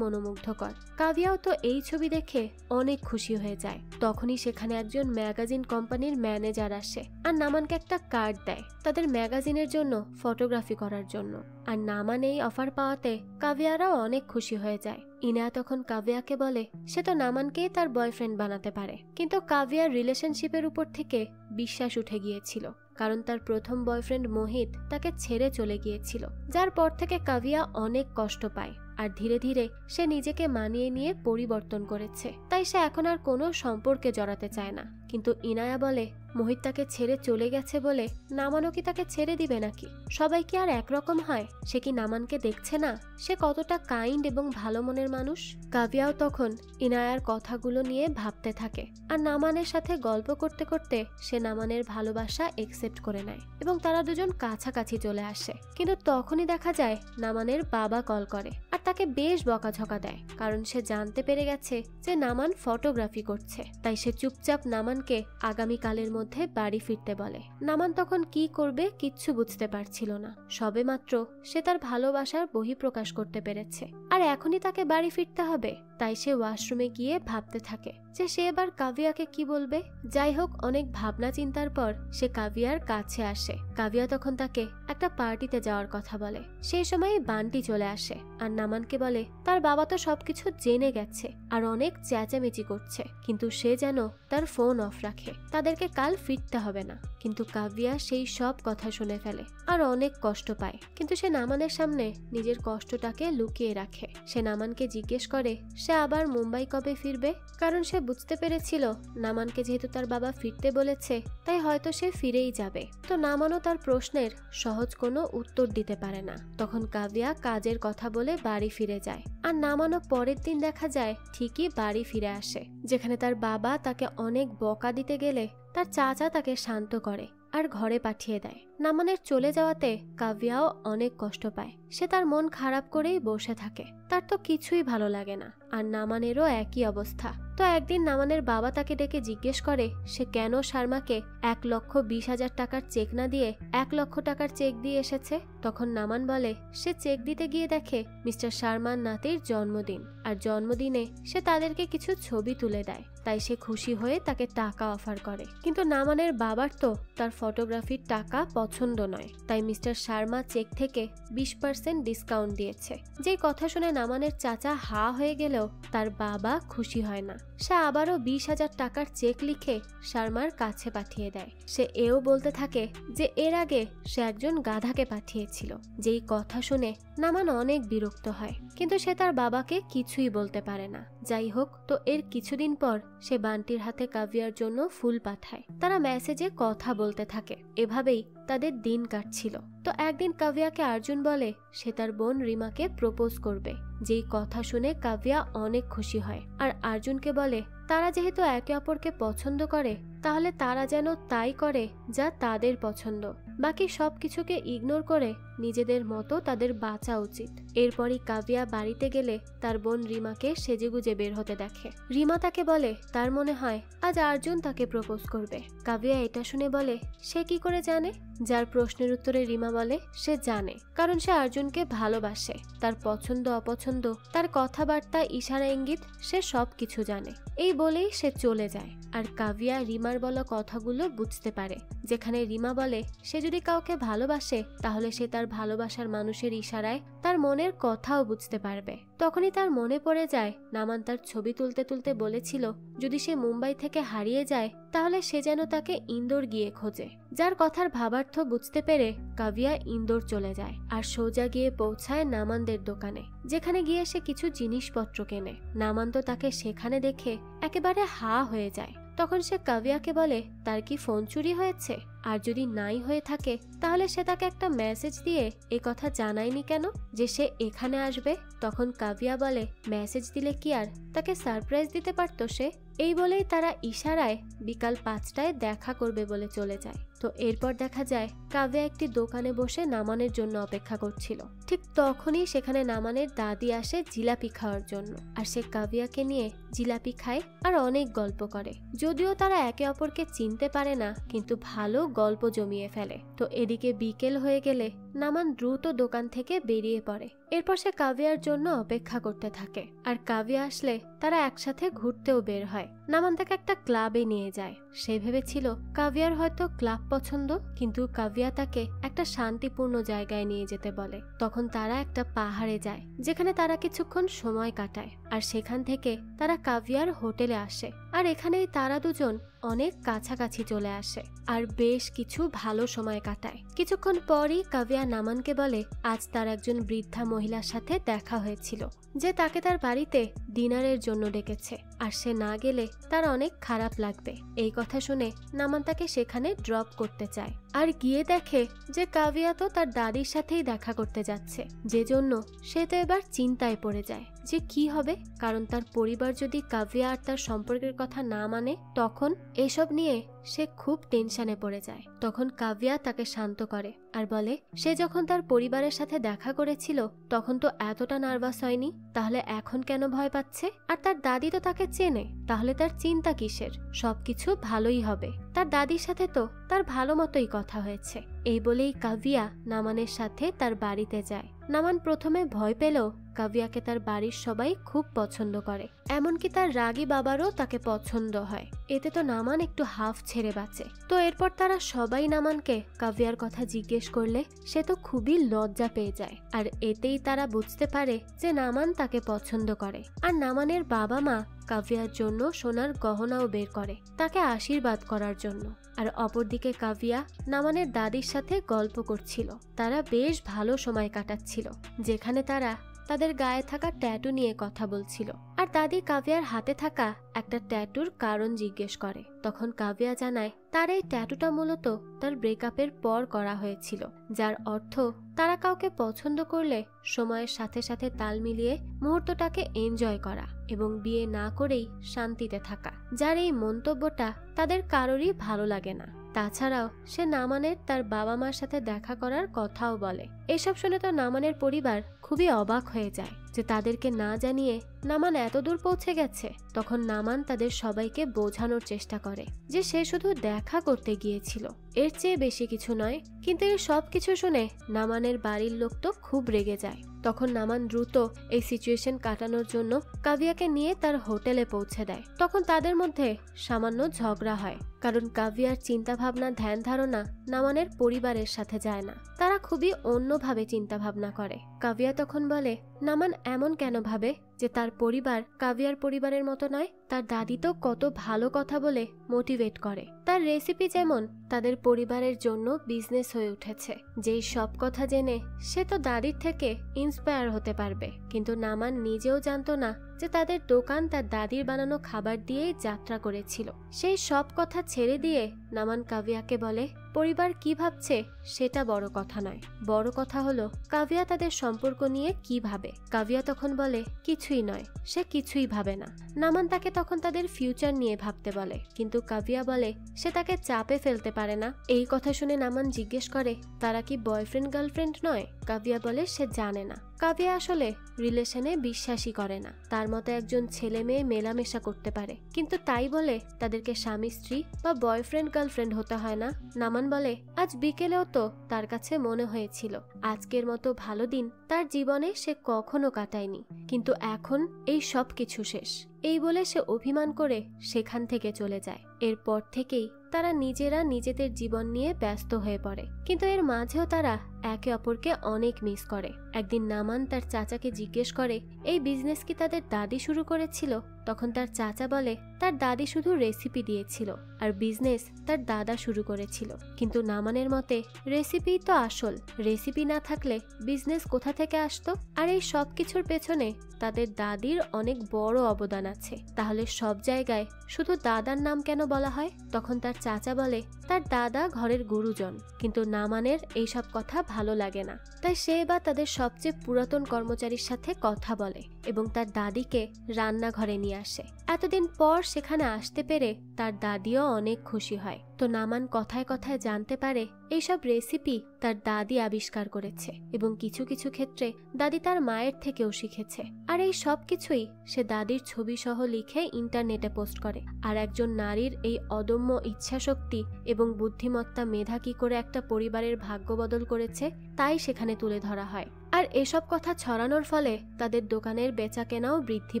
মনোমুগ্ধকর। কাভিয়াও তো এই ছবি দেখে অনেক খুশি হয়ে যায়। তখনই সেখানে একজন ম্যাগাজিন কোম্পানির ম্যানেজার আসে আর নামানকে একটা কার্ড দেয় তাদের ম্যাগাজিনের জন্য ফটোগ্রাফি করার জন্য। আর নামান এই অফার পাওয়াতে কাভিয়ারাও অনেক খুশি হয়ে যায়। ইনা তখন কাভিয়াকে বলে সে তো নামানকেই তার বয়ফ্রেন্ড বানাতে পারে, কিন্তু কাভিয়ার রিলেশনশিপের উপর থেকে বিশ্বাস উঠে গিয়েছিল, কারণ তার প্রথম বয়ফ্রেন্ড মোহিত তাকে ছেড়ে চলে গিয়েছিল, যার পর থেকে কাভিয়া অনেক কষ্ট পায়। আর ধীরে ধীরে সে নিজেকে মানিয়ে নিয়ে পরিবর্তন করেছে, তাই সে এখন আর কোনো সম্পর্কে জড়াতে চায় না। কিন্তু ইনায়া বলে মোহিত তাকে ছেড়ে চলে গেছে বলে নামানও কি তাকে ছেড়ে দিবে নাকি? সবাই কি আর একরকম হয়? সে কি নামানকে দেখছে না সে কতটা কাইন্ড এবং ভালো মনের মানুষ? কাভিয়াও তখন ইনায়ার কথাগুলো নিয়ে ভাবতে থাকে, আর নামানের সাথে গল্প করতে করতে সে নামানের ভালোবাসা একসেপ্ট করে নেয় এবং তারা দুজন কাছাকাছি চলে আসে। কিন্তু তখনই দেখা যায় নামানের বাবা কল করে আর তাকে বেশ বকাঝকা দেয়, কারণ সে জানতে পেরে গেছে যে নামান ফটোগ্রাফি করছে। তাই সে চুপচাপ নামানকে আগামীকালের মধ্যে বাড়ি ফিরতে বলে। নামান তখন কি করবে কিচ্ছু বুঝতে পারছিল না। সবেমাত্র সে তার ভালোবাসার বহিঃপ্রকাশ করতে পেরেছে, আর এখনই তাকে বাড়ি ফিরতে হবে। তাই সে ওয়াশরুমে গিয়ে ভাবতে থাকে যে সে এবার কাভিয়াকে কি বলবে। যাই হোক, অনেক ভাবনা চিন্তার পর সে কাভিয়ার কাছে আসে। কাভিয়া তখন তাকে একটা পার্টিতে যাওয়ার কথা বলে। সেই সময় বান্টি চলে আসে আর নামানকে বলে তার বাবা তো সবকিছু জেনে গেছে আর অনেক চেঁচামেচি করছে, কিন্তু সে যেন তার ফোন অফ রাখে, তাদেরকে কাল ফিরতে হবে না। কিন্তু কাভিয়া সেই সব কথা শুনে ফেলে আর অনেক কষ্ট পায়, কিন্তু সে নামানের সামনে নিজের কষ্টটাকে লুকিয়ে রাখে। সে নামানকে জিজ্ঞেস করে সে আবার মুম্বাই কবে ফিরবে, কারণ সে বুঝতে পেরেছিল নামানকে যেহেতু তার বাবা ফিরতে বলেছে তাই হয়তো সে ফিরেই যাবে। তো নামানও তার প্রশ্নের সহজ কোনো উত্তর দিতে পারে না। তখন কাভিয়া কাজের কথা বলে বাড়ি ফিরে যায়, আর নামানও পরের দিন দেখা যায় ঠিকই বাড়ি ফিরে আসে, যেখানে তার বাবা তাকে অনেক বকা দিতে গেলে তার চাচা তাকে শান্ত করে আর ঘরে পাঠিয়ে দেয়। নামানের চলে যাওয়াতে কাভিয়াও অনেক কষ্ট পায়। সে তার মন খারাপ করেই বসে থাকে, তার তো কিছুই ভালো লাগে না। আর নামানেরও একই অবস্থা। তো একদিন নামানের বাবা তাকে ডেকে জিজ্ঞেস করে সে কেন শর্মাকে 1,20,000 টাকার চেক না দিয়ে 1 লক্ষ টাকার চেক দিয়ে এসেছে। তখন নামান বলে সে চেক দিতে গিয়ে দেখে মিস্টার শর্মার নাতির জন্মদিন, আর জন্মদিনে সে তাদেরকে কিছু ছবি তুলে দেয়, তাই সে খুশি হয়ে তাকে টাকা অফার করে। কিন্তু নামানের বাবার তো তার ফটোগ্রাফির টাকা পছন্দ নয়, তাই মিস্টার শর্মা চেক থেকে 20% ডিসকাউন্ট দিয়েছে। যে কথা শুনে নামানের চাচা হা হয়ে গেলেও তার বাবা খুশি হয় না। সে আবারও 20,000 টাকার চেক লিখে শর্মার কাছে পাঠিয়ে দেয়। সে এও বলতে থাকে যে এর আগে সে একজন গাধাকে পাঠিয়েছিল। যেই কথা শুনে নামান অনেক বিরক্ত হয়, কিন্তু সে তার বাবাকে কিছু কিছুই বলতে পারে না। যাই হোক, তো এর কিছুদিন পর সে বান্টির হাতে কাভিয়ার জন্য ফুল পাঠায়। তারা মেসেজে কথা বলতে থাকে। এভাবেই তাদের দিন কাটছিল। তো একদিন কাভিয়াকে অর্জুন বলে সে তার বোন রিমাকে প্রপোজ করবে। যেই কথা শুনে কাভিয়া অনেক খুশি হয় আর অর্জুনকে বলে তারা যেহেতু একে অপরকে পছন্দ করে তাহলে তারা যেন তাই করে যা তাদের পছন্দ, বাকি সবকিছুকে ইগনোর করে নিজেদের মতো তাদের বাঁচা উচিত। এরপরই কাভিয়া বাড়িতে গেলে তার বোন রিমাকে সেজেগুজে বের হতে দেখে। রিমা তাকে বলে তার মনে হয় আজ অর্জুন তাকে প্রপোজ করবে। কাভিয়া এটা শুনে বলে সে কি করে জানে? যার প্রশ্নের উত্তরে রিমা বলে সে জানে, কারণ সে অর্জুনকে ভালোবাসে। তার পছন্দ অপছন্দ, তার কথাবার্তা, ইশারা, ইঙ্গিত, সে সবকিছু জানে। এই বলেই সে চলে যায়। আর কাভিয়া রিমার বলা কথাগুলো বুঝতে পারে, যেখানে রিমা বলে সে যদি কাউকে ভালোবাসে তাহলে সে তার ভালোবাসার মানুষের ইশারায় তার মনের কথাও বুঝতে পারবে। তখনই তার মনে পড়ে যায় নামান তার ছবি তুলতে তুলতে বলেছিল যদি সে মুম্বাই থেকে হারিয়ে যায় তাহলে সে যেন তাকে ইন্দোর গিয়ে খোঁজে। যার কথার ভাবার্থ বুঝতে পেরে কাভিয়া ইন্দোর চলে যায় আর সোজা গিয়ে পৌঁছায় নামানদের দোকানে, যেখানে গিয়ে সে কিছু জিনিসপত্র কেনে। নামান তো তাকে সেখানে দেখে একেবারে হা হয়ে যায়। তখন সে কাভিয়াকে বলে তার কি ফোন চুরি হয়েছে, আর যদি নাই হয়ে থাকে তাহলে সে তাকে একটা মেসেজ দিয়ে এ কথা জানায়নি কেন যে সে এখানে আসবে। তখন কাভিয়া বলে মেসেজ দিলে কি আর তাকে সারপ্রাইজ দিতে পারত সে। এই বলেই তারা ইশারায় বিকাল 5টায় দেখা করবে বলে চলে যায়। তো এরপর দেখা যায় কাভিয়া একটি দোকানে বসে নামানের জন্য অপেক্ষা করছিল। ঠিক তখনই সেখানে নামানের দাদি আসে জিলাপি খাওয়ার জন্য, আর সে কাভিয়াকে নিয়ে জিলাপি খায় আর অনেক গল্প করে। যদিও তারা একে অপরকে চিনতে পারে না, কিন্তু ভালো গল্প জমিয়ে ফেলে। তো এদিকে বিকেল হয়ে গেলে নামান দ্রুত দোকান থেকে বেরিয়ে পড়ে। এরপর সে কাভিয়ার জন্য অপেক্ষা করতে থাকে, আর কাভিয়া আসলে তারা একসাথে ঘুরতেও বের হয়। নামান তাকে একটা ক্লাবে নিয়ে যায়। সে ভেবেছিল কাভিয়ার হয়তো ক্লাব পছন্দ, কিন্তু কাভিয়া তাকে একটা শান্তিপূর্ণ জায়গায় নিয়ে যেতে বলে। তখন তারা একটা পাহাড়ে যায়, যেখানে তারা কিছুক্ষণ সময় কাটায়। আর সেখান থেকে তারা কাভিয়ার হোটেলে আসে, আর এখানেই তারা দুজন অনেক কাছাকাছি চলে আসে আর বেশ কিছু ভালো সময় কাটায়। কিছুক্ষণ পরই কাভিয়া নামানকে বলে আজ তার একজন বৃদ্ধা মহিলার সাথে দেখা হয়েছিল, যে তাকে তার বাড়িতে ডিনারের জন্য ডেকেছে, আর সে না গেলে তার অনেক খারাপ লাগবে। এই কথা শুনে নামান তাকে সেখানে ড্রপ করতে চায়, আর গিয়ে দেখে যে কাভিয়া তো তার দাদির সাথেই দেখা করতে যাচ্ছে, যে জন্য সে তো এবার চিন্তায় পড়ে যায় যে কি হবে। কারণ তার পরিবার যদি কাভিয়া আর তার সম্পর্কের কথা না মানে তখন এসব নিয়ে সে খুব টেনশনে পড়ে যায়। তখন কাভিয়া তাকে শান্ত করে আর বলে সে যখন তার পরিবারের সাথে দেখা করেছিল তখন তো এতটা নার্ভাস হয়নি, তাহলে এখন কেন ভয় পাচ্ছে? আর তার দাদি তো তাকে চেনে, তাহলে তার চিন্তা কিসের? সবকিছু ভালোই হবে। তার দাদির সাথে তো তার ভালো মতোই কথা হয়েছে। এই বলেই কাভিয়া নামানের সাথে তার বাড়িতে যায়। নামান প্রথমে ভয় পেলেও কাভিয়াকে তার বাড়ির সবাই খুব পছন্দ করে, এমনকি তার রাগী বাবারও তাকে পছন্দ হয়। এতে তো নামান একটু হাফ ছেড়ে বাঁচে। তো এরপর তারা সবাই নামানকে কাভিয়ার কথা জিজ্ঞেস করলে সে তো খুবই লজ্জা পেয়ে যায়, আর এতেই তারা বুঝতে পারে যে নামান তাকে পছন্দ করে। আর নামানের বাবা মা কাভিয়ার জন্য সোনার গহনাও বের করে তাকে আশীর্বাদ করার জন্য। আর অপরদিকে কাভিয়া নামানের দাদির সাথে গল্প করছিল। তারা বেশ ভালো সময় কাটাচ্ছিল, যেখানে তারা তাদের গায়ে থাকা ট্যাটু নিয়ে কথা বলছিল। আর দাদি কাভিয়ার হাতে থাকা একটা ট্যাটুর কারণ জিজ্ঞেস করে। তখন কাভিয়া জানায় তার এই ট্যাটুটা মূলত তার ব্রেকআপের পর করা হয়েছিল, যার অর্থ তারা কাউকে পছন্দ করলে সময়ের সাথে সাথে তাল মিলিয়ে মুহূর্তটাকে এনজয় করা এবং বিয়ে না করেই শান্তিতে থাকা। যার এই মন্তব্যটা তাদের কারোরই ভালো লাগে না। তাছাড়াও সে নামানের তার বাবা মার সাথে দেখা করার কথাও বলে। এসব শুনে তো নামানের পরিবার খুবই অবাক হয়ে যায় যে তাদেরকে না জানিয়ে নামান এত দূর পৌঁছে গেছে। তখন নামান তাদের সবাইকে বোঝানোর চেষ্টা করে যে সে শুধু দেখা করতে গিয়েছিল, এর চেয়ে বেশি কিছু নয়। কিন্তু এই সব কিছু শুনে নামানের বাড়ির লোক তো খুব রেগে যায়। তখন নামান দ্রুত এই সিচুয়েশন কাটানোর জন্য কাভিয়াকে নিয়ে তার হোটেলে পৌঁছে দেয়। তখন তাদের মধ্যে সামান্য ঝগড়া হয়, কারণ কাভিয়ার চিন্তা ভাবনা ধ্যান ধারণা নামানের পরিবারের সাথে যায় না। তারা খুবই অন্যভাবে চিন্তা ভাবনা করে। কাভিয়া তখন বলে নামান এমন কেন ভাবে যে তার পরিবার কাভিয়ার পরিবারের মতো নয়? তার দাদি তো কত ভালো কথা বলে মোটিভেট করে, তা তার রেসিপি যেমন তাদের পরিবারের জন্য বিজনেস হয়ে উঠেছে। যেই সব কথা জেনে সে তো দাদির থেকে ইন্সপায়ার হতে পারবে, কিন্তু নামান নিজেও জানতো না যে তাদের দোকান তার দাদির বানানো খাবার দিয়েই যাত্রা করেছিল। সেই সব কথা ছেড়ে দিয়ে নামান কাভিয়াকে বলে পরিবার কি ভাবছে সেটা বড় কথা নয়, বড় কথা হলো কাভিয়া তাদের সম্পর্ক নিয়ে কি ভাবে। কাভিয়া তখন বলে কিছুই নয়, সে কিছুই ভাবে না। নামান তাকে তখন তাদের ফিউচার নিয়ে ভাবতে বলে, কিন্তু কাভিয়া বলে সে তাকে চাপে ফেলতে পারে না। এই কথা শুনে নামান জিজ্ঞেস করে তারা কি বয়ফ্রেন্ড গার্লফ্রেন্ড নয়? কাভিয়া বলে সে জানে না। কাভিয়া আসলে রিলেশনে বিশ্বাসই করে না। তার মতো একজন ছেলে মেয়ে মেলামেশা করতে পারে, কিন্তু তাই বলে তাদেরকে স্বামী স্ত্রী বা বয়ফ্রেন্ড গার্লফ্রেন্ড হতে হয় না। নামান বলে আজ বিকেলেও তো তার কাছে মনে হয়েছিল আজকের মতো ভালো দিন তার জীবনে সে কখনো কাটায়নি, কিন্তু এখন এই সব কিছু শেষ। এই বলে সে অভিমান করে সেখান থেকে চলে যায়। এরপর থেকেই তারা নিজেরা নিজেদের জীবন নিয়ে ব্যস্ত হয়ে পড়ে, কিন্তু এর মাঝেও তারা একে অপরকে অনেক মিস করে। একদিন নামান তার চাচাকে জিজ্ঞেস করে এই বিজনেস কি তাদের দাদি শুরু করেছিল? তখন তার চাচা বলে তার দাদি শুধু রেসিপি দিয়েছিল আর বিজনেস তার দাদা শুরু করেছিল। কিন্তু নামানের মতে রেসিপি তো আসল, রেসিপি না থাকলে বিজনেস কোথা থেকে আসতো? আর এই সব কিছুর পেছনে তাদের দাদির অনেক বড় অবদান আছে। তাহলে সব জায়গায় শুধু দাদার নাম কেন বলা হয়? তখন তার চাচা বলে তার দাদা ঘরের গুরুজন, কিন্তু নামানের এইসব কথা ভালো লাগে না। তাই সে এবার তাদের সবচেয়ে পুরাতন কর্মচারীর সাথে কথা বলে এবং তার দাদিকে রান্নাঘরে নিয়ে আসে। এতদিন পর সেখানে আসতে পেরে তার দাদিও অনেক খুশি হয়। তো নামান কথায় কথায় জানতে পারে এইসব রেসিপি তার দাদি আবিষ্কার করেছে এবং কিছু কিছু ক্ষেত্রে দাদি তার মায়ের থেকেও শিখেছে। আর এই সব কিছুই সে দাদির ছবি সহ লিখে ইন্টারনেটে পোস্ট করে। আর একজন নারীর এই অদম্য ইচ্ছাশক্তি এবং বুদ্ধিমত্তা মেধা কি করে একটা পরিবারের ভাগ্য বদল করেছে তাই সেখানে তুলে ধরা হয়। আর এসব কথা ছড়ানোর ফলে তাদের দোকানের বেচা কেনাও বৃদ্ধি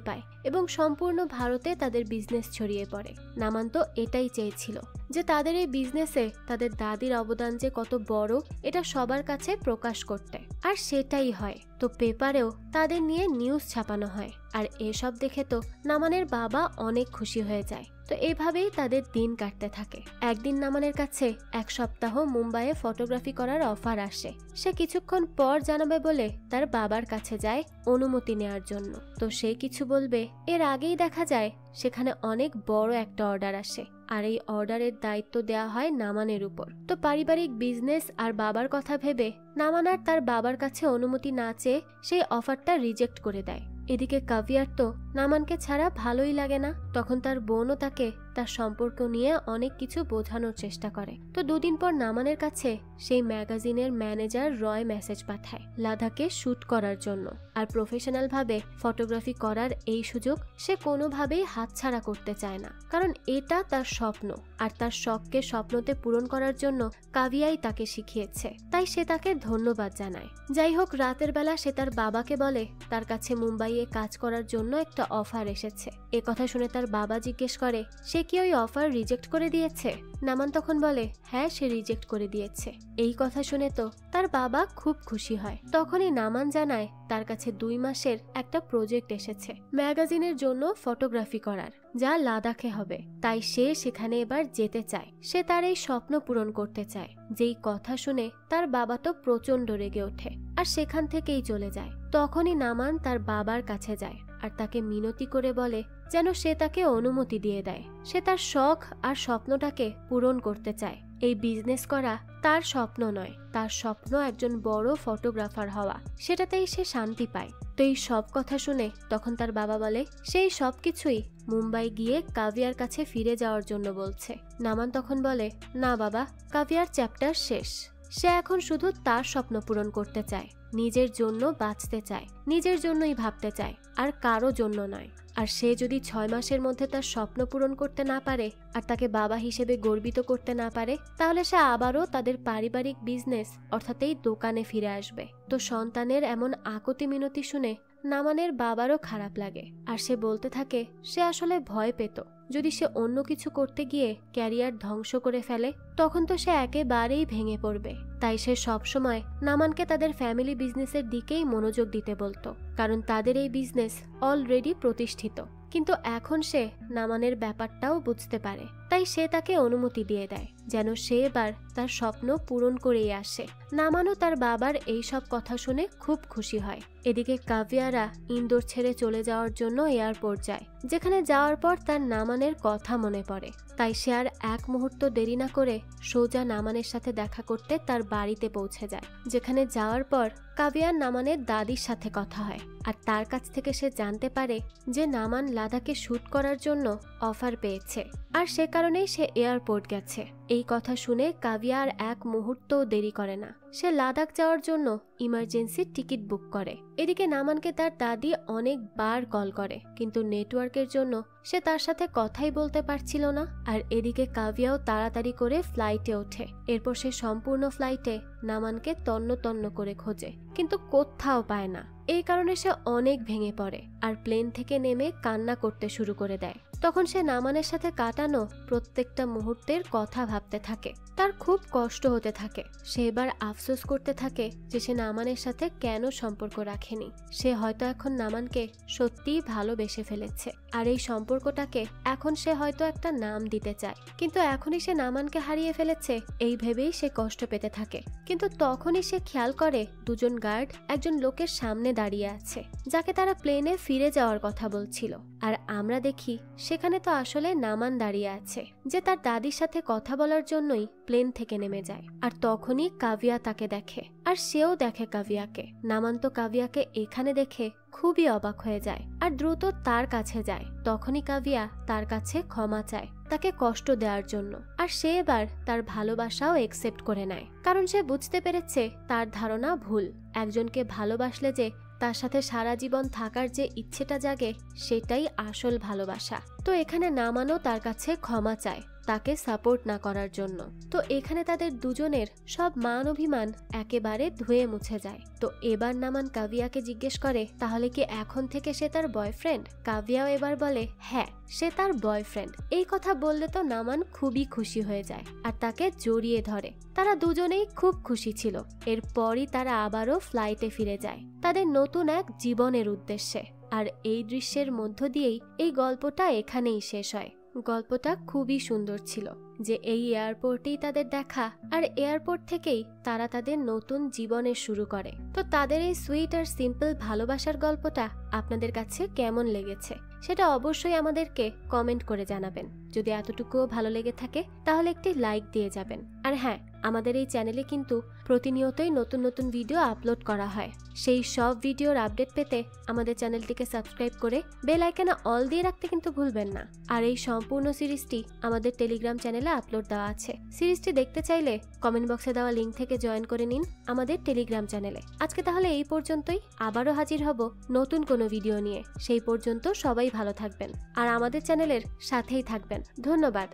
পায় এবং সম্পূর্ণ ভারতে তাদের বিজনেস ছড়িয়ে পড়ে। নামান তো এটাই চেয়েছিল যে তাদের এই বিজনেসে তাদের দাদির অবদান যে কত বড় এটা সবার কাছে প্রকাশ করতে, আর সেটাই হয়। তো পেপারেও তাদের নিয়ে নিউজ ছাপানো হয়। আর এসব দেখে তো নামানের বাবা অনেক খুশি হয়ে যায়। তো এভাবেই তাদের দিন কাটতে থাকে। একদিন নামানের কাছে এক সপ্তাহ মুম্বাইয়ে ফটোগ্রাফি করার অফার আসে। সে কিছুক্ষণ পর জানাবে বলে তার বাবার কাছে যায় অনুমতি নেওয়ার জন্য। তো সে কিছু বলবে এর আগেই দেখা যায় সেখানে অনেক বড় একটা অর্ডার আসে, আর এই অর্ডারের দায়িত্ব দেওয়া হয় নামানের উপর। তো পারিবারিক বিজনেস আর বাবার কথা ভেবে নামান আর তার বাবার কাছে অনুমতি না চেয়ে সেই অফারটা রিজেক্ট করে দেয়। এদিকে কাভিয়ার তো নামানকে ছাড়া ভালোই লাগে না। তখন তার বোনও তাকে তার সম্পর্ক নিয়ে অনেক কিছু বোঝানোর চেষ্টা করে। তো দুদিন পর নামানের কাছে সেই ম্যাগাজিনের ম্যানেজার রয় মেসেজ পাঠায় লাদাখে শুট করার জন্য। আর প্রফেশনাল ভাবে ফটোগ্রাফি করার এই সুযোগ সে কোনোভাবেই হাতছাড়া করতে চায় না, কারণ এটা তার স্বপ্ন। আর তার শখকে স্বপ্নতে পূরণ করার জন্য কাভিয়াই তাকে শিখিয়েছে, তাই সে তাকে ধন্যবাদ জানায়। যাই হোক, রাতের বেলা সে তার বাবাকে বলে তার কাছে মুম্বাইয়ে কাজ করার জন্য একটা অফার এসেছে। এ কথা শুনে তার বাবা জিজ্ঞেস করে সে কি ওই অফার রিজেক্ট করে দিয়েছে? নামান তখন বলে হ্যাঁ, সে রিজেক্ট করে দিয়েছে। এই কথা শুনে তো তার বাবা খুব খুশি হয়। তখনই নামান জানায় তার কাছে 2 মাসের একটা প্রজেক্ট এসেছে ম্যাগাজিনের জন্য ফটোগ্রাফি করার, যা লাদাখে হবে। তাই সে সেখানে এবার যেতে চায়। সে তার এই স্বপ্ন পূরণ করতে চায়। যেই কথা শুনে তার বাবা তো প্রচন্ড রেগে ওঠে আর সেখান থেকেই চলে যায়। তখনই নামান তার বাবার কাছে যায় আর তাকে মিনতি করে বলে যেন সে তাকে অনুমতি দিয়ে দেয়। সে তার শখ আর স্বপ্নটাকে পূরণ করতে চায়। এই বিজনেস করা তার স্বপ্ন নয়, তার স্বপ্ন একজন বড় ফটোগ্রাফার হওয়া। সেটাতেই সে শান্তি পায়। তো এই সব কথা শুনে তখন তার বাবা বলে সেই সব কিছুই মুম্বাই গিয়ে কাভিয়ার কাছে ফিরে যাওয়ার জন্য বলছে। নামান তখন বলে না বাবা, কাভিয়ার চ্যাপ্টার শেষ। সে এখন শুধু তার স্বপ্ন পূরণ করতে চায়, নিজের জন্য বাঁচতে চায়, নিজের জন্যই ভাবতে চায়, আর কারো জন্য নয়। আর সে যদি 6 মাসের মধ্যে তার স্বপ্ন পূরণ করতে না পারে আর তাকে বাবা হিসেবে গর্বিত করতে না পারে, তাহলে সে আবারও তাদের পারিবারিক বিজনেস অর্থাৎ এই দোকানে ফিরে আসবে। তো সন্তানের এমন আকুতি মিনতি শুনে নামানের বাবারও খারাপ লাগে। আর সে বলতে থাকে সে আসলে ভয় পেত যদি সে অন্য কিছু করতে গিয়ে ক্যারিয়ার ধ্বংস করে ফেলে তখন তো সে একেবারেই ভেঙে পড়বে। তাই সে সবসময় নামানকে তাদের ফ্যামিলি বিজনেসের দিকেই মনোযোগ দিতে বলতো, কারণ তাদের এই বিজনেস অলরেডি প্রতিষ্ঠিত। কিন্তু এখন সে নামানের ব্যাপারটাও বুঝতে পারে, তাই সে তাকে অনুমতি দিয়ে দেয় যেন সে এবার তার স্বপ্ন পূরণ করেই আসে। নামানও তার বাবার এই সব কথা শুনে খুব খুশি হয়। এদিকে কাভিয়ারা ইন্দোর ছেড়ে চলে যাওয়ার জন্য এয়ারপোর্ট যায়, যেখানে যাওয়ার পর তার নামানের কথা মনে পড়ে। তাই সে আর এক মুহূর্ত দেরি না করে সোজা নামানের সাথে দেখা করতে তার বাড়িতে পৌঁছে যায়, যেখানে যাওয়ার পর কাভিয়ার নামানের দাদির সাথে কথা হয়। আর তার কাছ থেকে সে জানতে পারে যে নামান লাদাখে শুট করার জন্য অফার পেয়েছে, আর সে কারণেই সে এয়ারপোর্ট গেছে। এই কথা শুনে কাভিয়া আর এক মুহূর্তও দেরি করে না, সে লাদাখ যাওয়ার জন্য ইমার্জেন্সি টিকিট বুক করে। এদিকে নামানকে তার দাদি অনেকবার কল করে, কিন্তু নেটওয়ার্কের জন্য সে তার সাথে কথাই বলতে পারছিল না। আর এদিকে কাভিয়াও তাড়াতাড়ি করে ফ্লাইটে ওঠে। এরপর সে সম্পূর্ণ ফ্লাইটে নামানকে তন্ন তন্ন করে খোঁজে, কিন্তু কোথাও পায় না। এই কারণে সে অনেক ভেঙে পড়ে আর প্লেন থেকে নেমে কান্না করতে শুরু করে দেয়। তখন সে নামানের সাথে কাটানো প্রত্যেকটা মুহূর্তের কথা ভাবতে থাকে। তার খুব কষ্ট হতে থাকে। সে এবার আফসোস করতে থাকে যে সে নামানের সাথে কেন সম্পর্ক রাখেনি। সে হয়তো এখন নামানকে সত্যিই ভালোবেসে ফেলেছে, আর এই সম্পর্কটাকে এখন সে হয়তো একটা নাম দিতে চায়। কিন্তু এখনই সে নামানকে হারিয়ে ফেলেছে, এই ভেবেই সে কষ্ট পেতে থাকে। কিন্তু তখনই সে খেয়াল করে দুজন গার্ড একজন লোকের সামনে দাঁড়িয়ে আছে, যাকে তারা প্লেনে ফিরে যাওয়ার কথা বলছিল। আর আমরা দেখি সেখানে তো আসলে নামান দাঁড়িয়ে আছে, যে তার দাদির সাথে কথা বলার জন্যই প্লেন থেকে নেমে যায়। আর তখনই কাভিয়া তাকে দেখে, আর সেও দেখে কাভিয়াকে। নামান তো কাভিয়াকে এখানে দেখে খুবই অবাক হয়ে যায় আর দ্রুত তার কাছে যায়। তখনই কাভিয়া তার কাছে ক্ষমা চায় তাকে কষ্ট দেওয়ার জন্য, আর সে এবার তার ভালোবাসাও একসেপ্ট করে নেয়, কারণ সে বুঝতে পেরেছে তার ধারণা ভুল। একজনকে ভালোবাসলে যে তার সাথে সারা জীবন থাকার যে ইচ্ছেটা জাগে, সেটাই আসল ভালোবাসা। তো এখানে নামানও তার কাছে ক্ষমা চায় তাকে সাপোর্ট না করার জন্য। তো এখানে তাদের দুজনের সব মান অভিমান একেবারে ধুয়ে মুছে যায়। তো এবার নামান কাভিয়াকে জিজ্ঞেস করে, তাহলে কি এখন থেকে সে তার বয়ফ্রেন্ড? কাভিয়াও এবার বলে হ্যাঁ, সে তার বয়ফ্রেন্ড। এই কথা বললে তো নামান খুবই খুশি হয়ে যায় আর তাকে জড়িয়ে ধরে। তারা দুজনেই খুব খুশি ছিল। এরপরই তারা আবারও ফ্লাইটে ফিরে যায় তাদের নতুন এক জীবনের উদ্দেশ্যে। আর এই দৃশ্যের মধ্য দিয়েই এই গল্পটা এখানেই শেষ হয়। গল্পটা খুবই সুন্দর ছিল, যে এই এয়ারপোর্টেই তাদের দেখা, আর এয়ারপোর্ট থেকেই তারা তাদের নতুন জীবনের শুরু করে। তো তাদের এই সুইট আর সিম্পল ভালোবাসার গল্পটা আপনাদের কাছে কেমন লেগেছে সেটা অবশ্যই আমাদেরকে কমেন্ট করে জানাবেন। যদি এতটুকুও ভালো লেগে থাকে তাহলে একটি লাইক দিয়ে যাবেন। আর হ্যাঁ, আমাদের এই চ্যানেলে কিন্তু প্রতিনিয়তই নতুন নতুন ভিডিও আপলোড করা হয়। সেই সব ভিডিওর আপডেট পেতে আমাদের চ্যানেলটিকে সাবস্ক্রাইব করে বেল আইকনে অল দিয়ে রাখতে কিন্তু ভুলবেন না। আর এই সম্পূর্ণ সিরিজটি আমাদের টেলিগ্রাম চ্যানেলে আপলোড দেওয়া আছে। সিরিজটি দেখতে চাইলে কমেন্ট বক্সে দেওয়া লিঙ্ক থেকে জয়েন করে নিন আমাদের টেলিগ্রাম চ্যানেলে। আজকে তাহলে এই পর্যন্তই। আবারও হাজির হব নতুন কোনো ভিডিও নিয়ে। সেই পর্যন্ত সবাই ভালো থাকবেন আর আমাদের চ্যানেলের সাথেই থাকবেন। ধন্যবাদ।